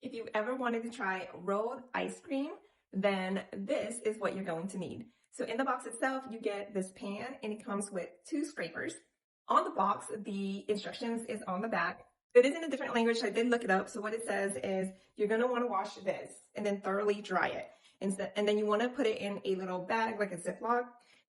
If you've ever wanted to try rolled ice cream, then this is what you're going to need. So in the box itself, you get this pan and it comes with 2 scrapers. On the box, the instructions is on the back. It is in a different language, so I did look it up. So what it says is you're gonna wanna wash this and then thoroughly dry it. And then you wanna put it in a little bag, like a Ziploc.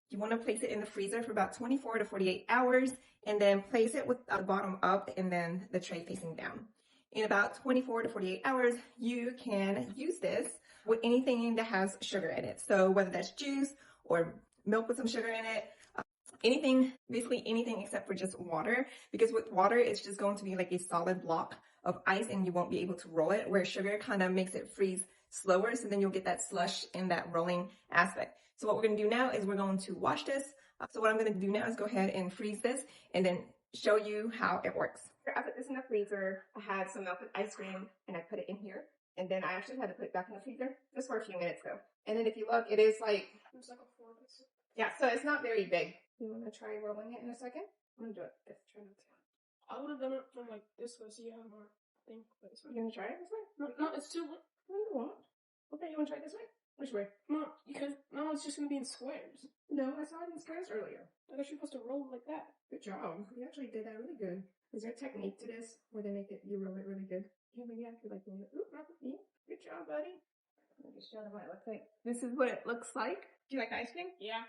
You wanna place it in the freezer for about 24 to 48 hours and then place it with the bottom up and then the tray facing down. In about 24 to 48 hours, you can use this with anything that has sugar in it. So whether that's juice or milk with some sugar in it, anything, basically anything except for just water, because with water, it's just going to be like a solid block of ice and you won't be able to roll it, where sugar kind of makes it freeze slower. So then you'll get that slush and that rolling aspect. So what we're going to do now is we're going to wash this. So what I'm going to do now is go ahead and freeze this and then show you how it works. I put this in the freezer. I had some melted ice cream and I put it in here. And then I actually had to put it back in the freezer just for a few minutes though. And then if you look, it's like a 4. Yeah, so it's not very big. You want to try rolling it in a second? I'm going to do it. Let's try not to. I would have done it from like this way so you have more thing. You going to try it this way? No, it's too. No, you won't. Okay, you want to try it this way? Which way? No, because now it's just going to be in squares. No, I saw it in squares earlier. I guess you're supposed to roll like that. Good job. You actually did that really good. Is there a technique to this where they make it, you roll it really good? Yeah, maybe I could like, oop, not me. Good job, buddy. Let me just show them what it looks like. This is what it looks like. Do you like ice cream? Yeah.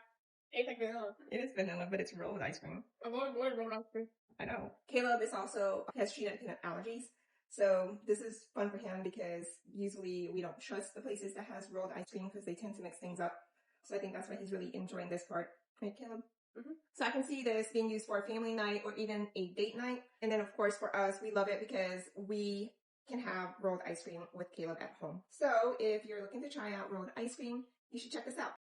It's like vanilla. It is vanilla, but it's rolled ice cream. I've always wanted rolled ice cream. I know. Caleb has tree nut peanut allergies. So this is fun for him because usually we don't trust the places that has rolled ice cream because they tend to mix things up. So I think that's why he's really enjoying this part. Right, Caleb? Mm-hmm. So I can see this being used for a family night or even a date night. And then of course for us, we love it because we can have rolled ice cream with Caleb at home. So if you're looking to try out rolled ice cream, you should check this out.